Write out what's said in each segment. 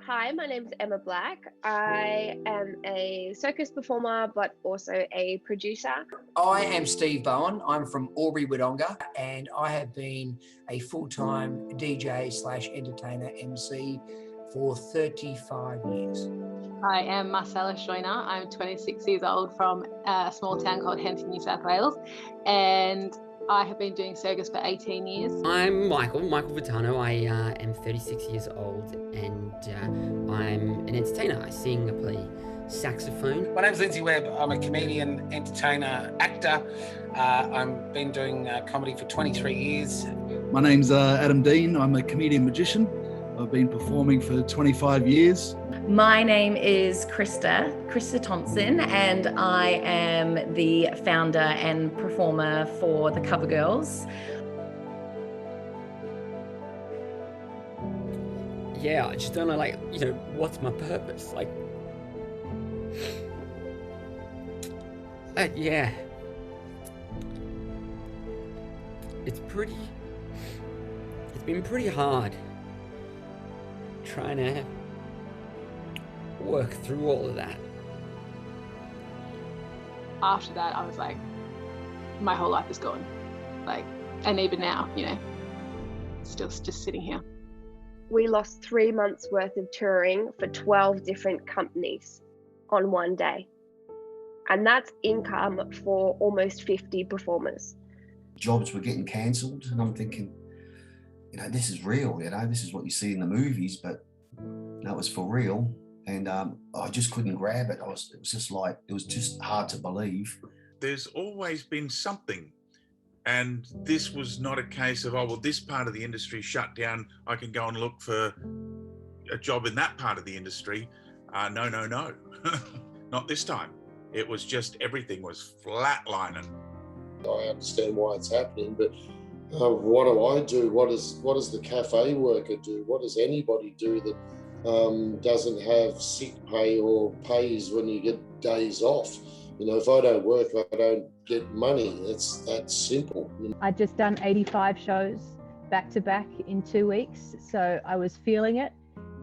Hi, my name's Emma Black. I am a circus performer, but also a producer. I am Steve Bowen. I'm from Albury, Wodonga, and I have been a full-time DJ / entertainer MC for 35 years. I am Marcella Scheuner. I'm 26 years old from a small town called Henton, New South Wales, and I have been doing circus for 18 years. I'm Michael Vitano. I am 36 years old and I'm an entertainer. I sing, I play saxophone. My name's Lindsay Webb. I'm a comedian, entertainer, actor. I've been doing comedy for 23 years. My name's Adam Dean. I'm a comedian magician. I've been performing for 25 years. My name is Krista Thompson, and I am the founder and performer for the Cover Girls. Yeah, I just don't know, what's my purpose? Yeah. It's been pretty hard trying to work through all of that. After that, I was like, my whole life is gone. And even now, still just sitting here. We lost 3 months worth of touring for 12 different companies on one day. And that's income for almost 50 performers. Jobs were getting cancelled, and I'm thinking, this is real, this is what you see in the movies, but it was for real. And I just couldn't grab it. It was just hard to believe. There's always been something. And this was not a case of, this part of the industry shut down, I can go and look for a job in that part of the industry. No. Not this time. It was just, everything was flatlining. I understand why it's happening, but what do I do? What does the cafe worker do? What does anybody do that doesn't have sick pay or pays when you get days off? If I don't work, I don't get money. It's that simple. I'd just done 85 shows back to back in 2 weeks, so I was feeling it.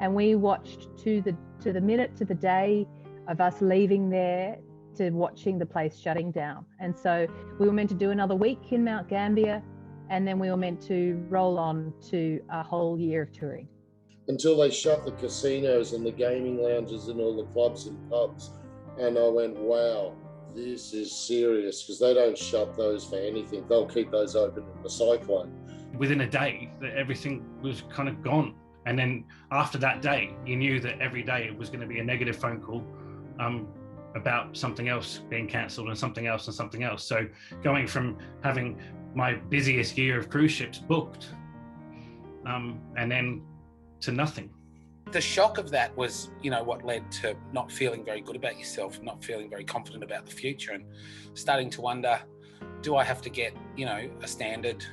And we watched to the minute, to the day of us leaving there to watching the place shutting down. And so we were meant to do another week in Mount Gambier, and then we were meant to roll on to a whole year of touring. Until they shut the casinos and the gaming lounges and all the clubs and pubs. And I went, wow, this is serious, because they don't shut those for anything. They'll keep those open in the cyclone. Within a day, everything was kind of gone. And then after that day, you knew that every day it was going to be a negative phone call about something else being cancelled and something else and something else. So going from having my busiest year of cruise ships booked and then to nothing. The shock of that was, what led to not feeling very good about yourself, not feeling very confident about the future, and starting to wonder, do I have to get, a standard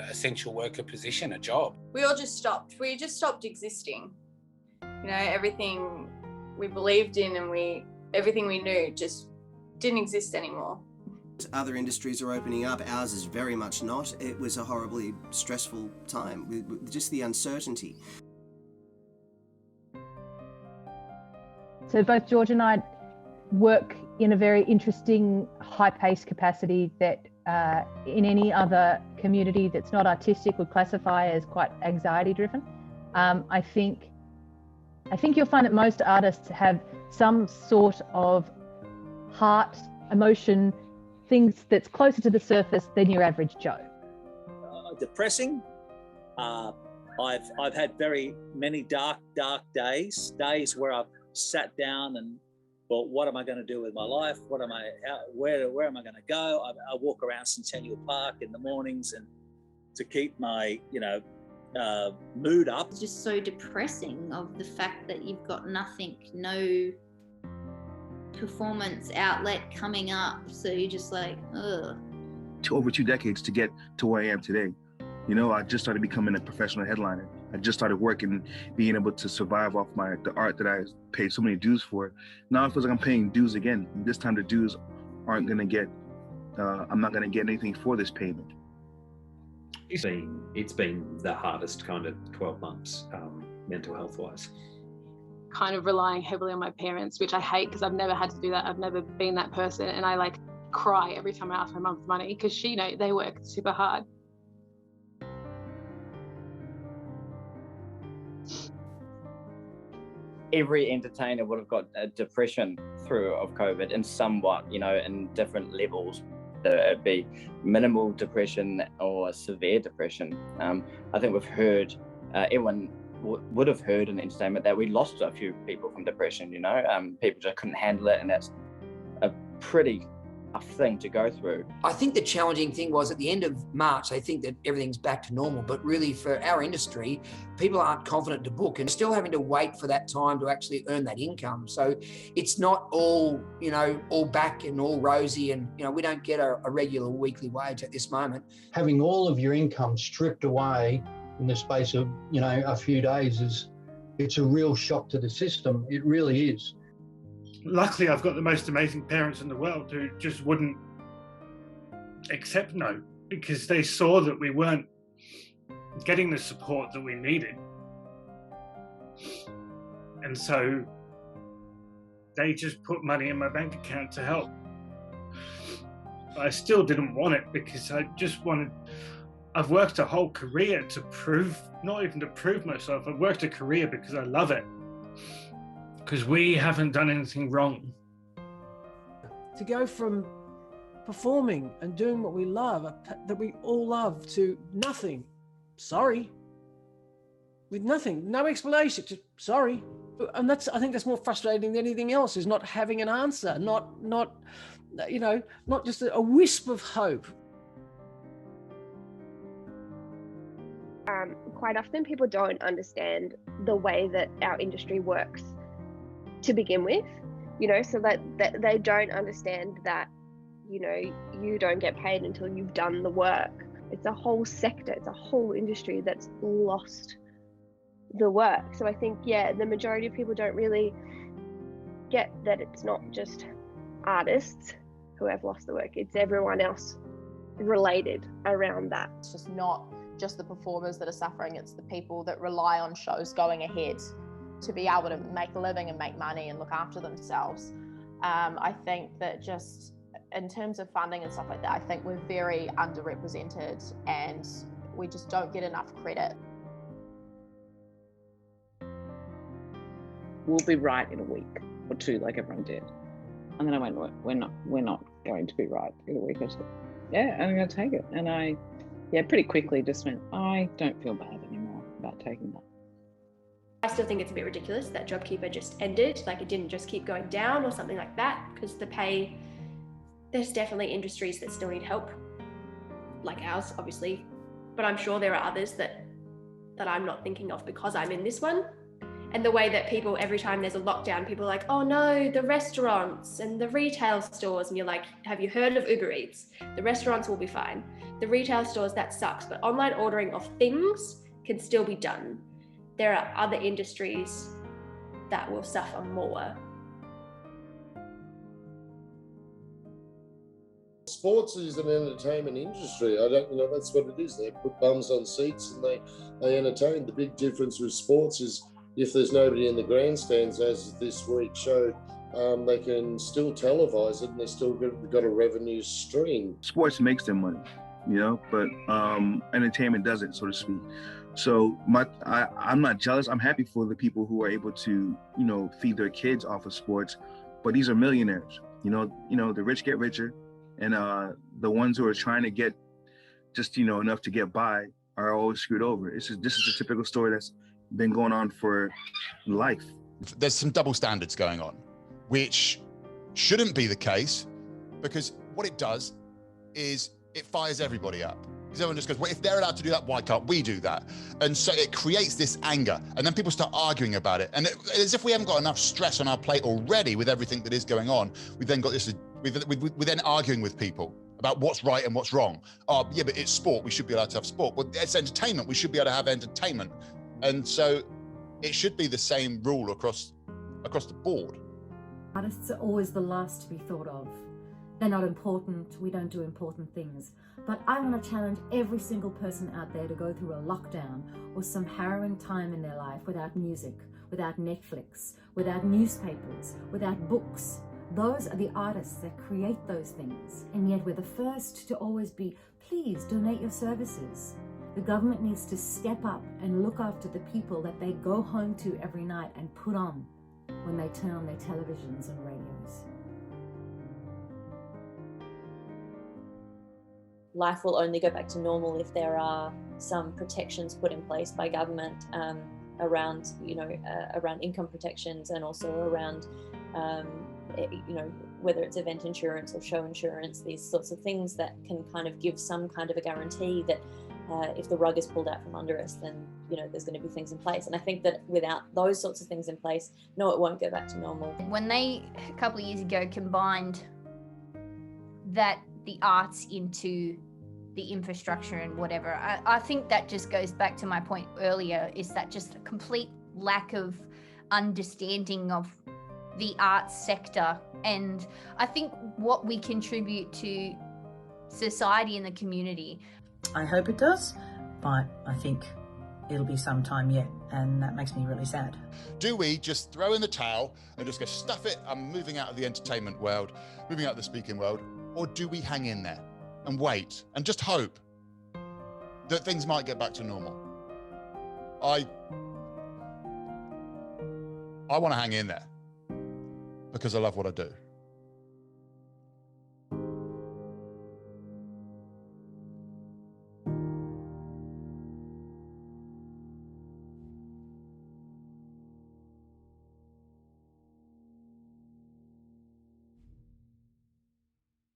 essential worker position, a job? We all just stopped. We just stopped existing. Everything we believed in and everything we knew just didn't exist anymore. Other industries are opening up. Ours is very much not. It was a horribly stressful time with just the uncertainty. So both George and I work in a very interesting, high-paced capacity that in any other community that's not artistic would classify as quite anxiety-driven. I think you'll find that most artists have some sort of heart, emotion, things that's closer to the surface than your average Joe. Depressing. I've had very many dark days where I've sat down and thought, what am I going to do with my life? Where am I going to go? I walk around Centennial Park in the mornings and to keep my, mood up. It's just so depressing of the fact that you've got nothing, no performance outlet coming up. So you're just like, ugh. Over 2 decades to get to where I am today. I just started becoming a professional headliner. I just started working, being able to survive off the art that I paid so many dues for. Now it feels like I'm paying dues again. This time the dues aren't going to get, I'm not going to get anything for this payment. It's been the hardest kind of 12 months, mental health wise. kind of relying heavily on my parents, which I hate because I've never had to do that. I've never been that person, and I like cry every time I ask my mum for money because she, they work super hard. Every entertainer would have got a depression through of COVID in somewhat, in different levels. It'd be minimal depression or severe depression. I think we've heard, everyone would have heard in entertainment that we lost a few people from depression, people just couldn't handle it, and that's a pretty tough thing to go through. I think the challenging thing was at the end of March, they think that everything's back to normal, but really for our industry, people aren't confident to book and still having to wait for that time to actually earn that income. So it's not all, all back and all rosy, and, we don't get a regular weekly wage at this moment. Having all of your income stripped away in the space of, a few days it's a real shock to the system. It really is. Luckily, I've got the most amazing parents in the world who just wouldn't accept no, because they saw that we weren't getting the support that we needed. And so they just put money in my bank account to help. But I still didn't want it because I've worked a whole career to prove, not even to prove myself, I've worked a career because I love it. Because we haven't done anything wrong. To go from performing and doing what we love, that we all love, to nothing, sorry, with nothing, no explanation, just sorry. And I think that's more frustrating than anything else, is not having an answer, not just a wisp of hope. Quite often people don't understand the way that our industry works to begin with, so that they don't understand that, you don't get paid until you've done the work. It's a whole sector, it's a whole industry that's lost the work. So I think, the majority of people don't really get that it's not just artists who have lost the work, it's everyone else related around that. It's just not just the performers that are suffering, it's the people that rely on shows going ahead to be able to make a living and make money and look after themselves. I think that just in terms of funding and stuff like that, I think we're very underrepresented and we just don't get enough credit. We'll be right in a week or two, like everyone did. And then I went, we're not going to be right in a week or two. Yeah, I'm going to take it. And I pretty quickly just went, I don't feel bad anymore about taking that. I still think it's a bit ridiculous that JobKeeper just ended, like it didn't just keep going down or something like that, because the pay, there's definitely industries that still need help, like ours, obviously, but I'm sure there are others that I'm not thinking of because I'm in this one. And the way that people, every time there's a lockdown, people are like, oh no, the restaurants and the retail stores, and you're like, have you heard of Uber Eats? The restaurants will be fine. The retail stores, that sucks, but online ordering of things can still be done. There are other industries that will suffer more. Sports is an entertainment industry. That's what it is. They put bums on seats and they entertain. The big difference with sports is if there's nobody in the grandstands, as this week showed, they can still televise it and they still got a revenue stream. Sports makes them money, but entertainment doesn't, so to speak. So I'm not jealous. I'm happy for the people who are able to, feed their kids off of sports, but these are millionaires. The rich get richer, and the ones who are trying to get just, enough to get by are always screwed over. This is a typical story that's been going on for life. There's some double standards going on, which shouldn't be the case, because what it does is it fires everybody up. Because everyone just goes, well, if they're allowed to do that, why can't we do that? And so it creates this anger, and then people start arguing about it. And as if we haven't got enough stress on our plate already with everything that is going on, we've then got this, we're then arguing with people about what's right and what's wrong. Oh, yeah, but it's sport, we should be allowed to have sport. Well, it's entertainment, we should be able to have entertainment. And so it should be the same rule across the board. Artists are always the last to be thought of. they're not important, we don't do important things. But I want to challenge every single person out there to go through a lockdown or some harrowing time in their life without music, without Netflix, without newspapers, without books. Those are the artists that create those things. And yet we're the first to always be, please donate your services. The government needs to step up and look after the people that they go home to every night and put on when they turn on their televisions and radios. Life will only go back to normal if there are some protections put in place by government around, around income protections, and also around, whether it's event insurance or show insurance, these sorts of things that can kind of give some kind of a guarantee that if the rug is pulled out from under us, then, there's going to be things in place. And I think that without those sorts of things in place, no, it won't go back to normal. When they, a couple of years ago, combined the arts into the infrastructure and whatever, I think that just goes back to my point earlier, is that just a complete lack of understanding of the arts sector. And I think what we contribute to society and the community. I hope it does, but I think it'll be some time yet, and that makes me really sad. Do we just throw in the towel and just go, stuff it, I'm moving out of the entertainment world, moving out of the speaking world, or do we hang in there and wait and just hope that things might get back to normal? I want to hang in there because I love what I do.